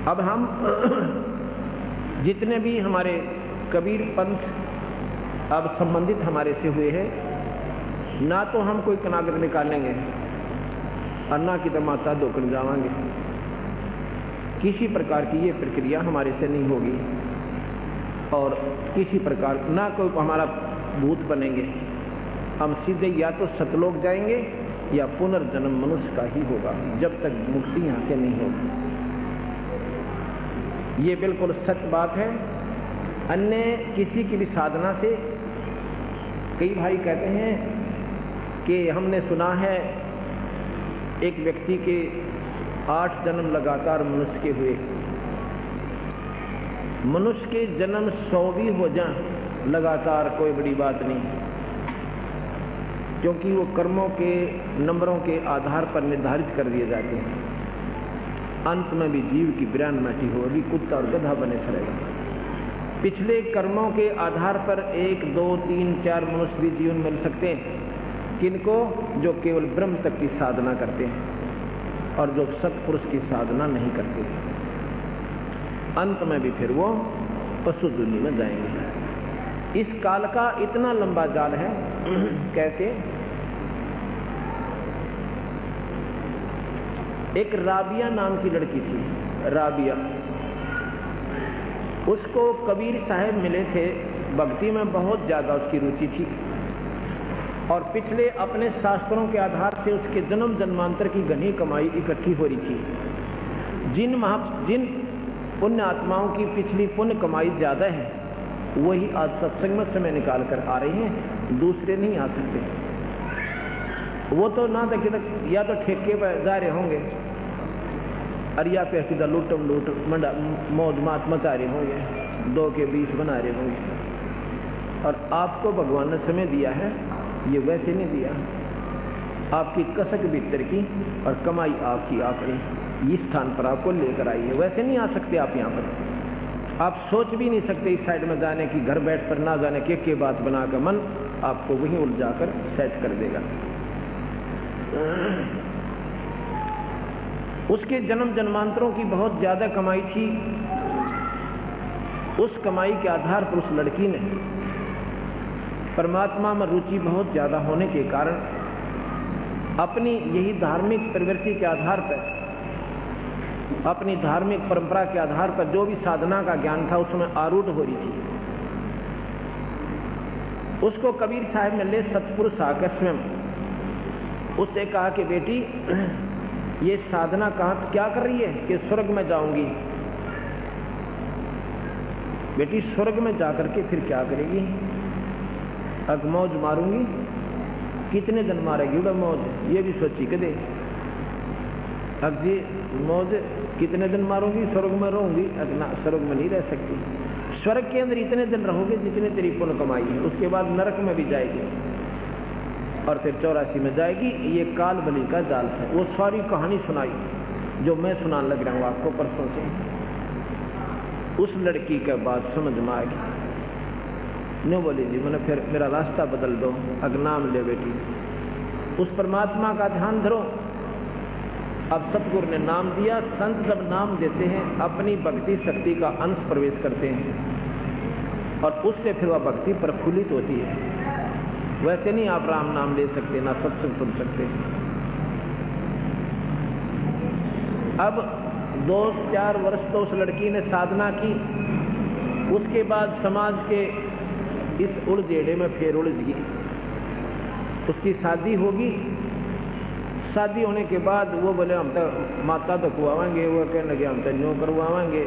अब हम जितने भी हमारे कबीर पंथ अब संबंधित हमारे से हुए हैं, ना तो हम कोई कनागत निकालेंगे और ना कि तो माता धोकर जावांगे। किसी प्रकार की ये प्रक्रिया हमारे से नहीं होगी और किसी प्रकार ना कोई हमारा भूत बनेंगे। हम सीधे या तो सतलोक जाएंगे या पुनर्जन्म मनुष्य का ही होगा, जब तक मुक्ति यहाँ से नहीं होगी। ये बिल्कुल सत्य बात है। अन्य किसी की भी साधना से कई भाई कहते हैं कि हमने सुना है एक व्यक्ति के 8 जन्म लगातार मनुष्य के हुए। मनुष्य के जन्म 100 भी हो जाएं लगातार कोई बड़ी बात नहीं, क्योंकि वो कर्मों के नंबरों के आधार पर निर्धारित कर दिए जाते हैं। अंत में भी जीव की बिरान माटी होगी, कुत्ता और गधा बने रहेगा। पिछले कर्मों के आधार पर 1, 2, 3, 4 मनुष्य भी जीवन मिल सकते हैं। किनको? जो केवल ब्रह्म तक की साधना करते हैं और जो सत्पुरुष की साधना नहीं करते। अंत में भी फिर वो पशु दुनिया में जाएंगे। इस काल का इतना लंबा जाल है। कैसे? एक राबिया नाम की लड़की थी, राबिया। उसको कबीर साहब मिले थे, भक्ति में बहुत ज़्यादा उसकी रुचि थी और पिछले अपने शास्त्रों के आधार से उसके जन्म जन्मांतर की घनी कमाई इकट्ठी हो रही थी। जिन पुण्य आत्माओं की पिछली पुण्य कमाई ज़्यादा है वही आज सत्संग में समय निकाल कर आ रहे हैं, दूसरे नहीं आ सकते। वो तो ना तक या तो ठेके पर जा रहे होंगे और या फिर सीधा लूटम लूट मौज मात मचा रहे होंगे, 2 के 20 बना रहे होंगे। और आपको भगवान ने समय दिया है, ये वैसे नहीं दिया। आपकी कसक भीतर की और कमाई आपकी आपने इस स्थान पर आपको लेकर आई है, वैसे नहीं आ सकते आप यहाँ पर। आप सोच भी नहीं सकते इस साइड में जाने की, घर बैठ पर ना जाने के बात बनाकर मन आपको वहीं उलझा कर सेट कर देगा। उसके जन्म जन्मांतरों की बहुत ज़्यादा कमाई थी। उस कमाई के आधार पर उस लड़की ने परमात्मा में रुचि बहुत ज़्यादा होने के कारण अपनी यही धार्मिक प्रवृत्ति के आधार पर, अपनी धार्मिक परंपरा के आधार पर जो भी साधना का ज्ञान था उसमें आरूढ़ हो रही थी। उसको कबीर साहब मिले सतपुरुष आकर स्वयं उससे कहा कि बेटी ये साधना कहाँ क्या कर रही है? कि स्वर्ग में जाऊंगी। बेटी स्वर्ग में जाकर के फिर क्या करेगी? अग मौज मारूंगी। कितने दिन मारेगी उड़ा मौज? ये भी सोची के दे। अग जी मौज कितने दिन मारूंगी? स्वर्ग में रहूंगी। अग ना, स्वर्ग में नहीं रह सकती। स्वर्ग के अंदर इतने दिन रहोगे जितने तेरी पुण्य कमाई है, उसके बाद नरक में भी जाएगी और फिर 84 में जाएगी। ये काल बलि का जाल है। वो सारी कहानी सुनाई जो मैं सुनाने लग रहा हूँ आपको परसों से। उस लड़की के बात समझ में आएगी। नो बोली जी मैंने फिर मेरा रास्ता बदल दो, अग नाम ले बेटी, उस परमात्मा का ध्यान धरो। अब सतगुरु ने नाम दिया। संत जब नाम देते हैं अपनी भक्ति शक्ति का अंश प्रवेश करते हैं और उससे फिर वह भक्ति प्रफुल्लित होती है। वैसे नहीं आप राम नाम ले सकते, ना सत्संग सुन सकते। अब 2-4 वर्ष तो उस लड़की ने साधना की। उसके बाद समाज के इस उलझेड़े में फिर उलझ गई। उसकी शादी होगी। शादी होने के बाद वो बोले हम तो माता तो कुआवाएंगे, वो कहने लगे हम तो न्यों करवाएंगे,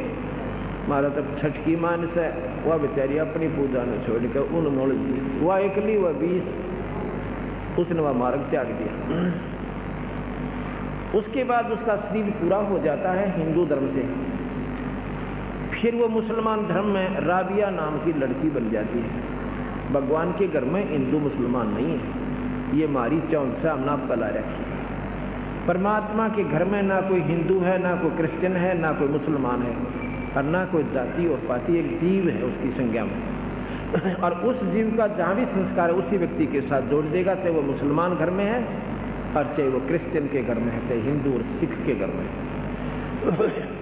हमारा तो छटकी मानस है। वह बेचारी अपनी पूजा ने छोड़ कर उन मोड़ दी। वह एकली वह 20 उसने वह मार्ग त्याग दिया। उसके बाद उसका शरीर पूरा हो जाता है हिंदू धर्म से। फिर वो मुसलमान धर्म में राबिया नाम की लड़की बन जाती है। भगवान के घर में हिंदू मुसलमान नहीं है, ये हमारी चौंध से हमने पला रखी। परमात्मा के घर में ना कोई हिंदू है, ना कोई क्रिश्चियन है, ना कोई मुसलमान है और ना कोई जाति और पाति। एक जीव है उसकी संज्ञा में और उस जीव का जहाँ भी संस्कार है उसी व्यक्ति के साथ जोड़ देगा, चाहे वो मुसलमान घर में है और चाहे वो क्रिश्चियन के घर में है, चाहे हिंदू और सिख के घर में है।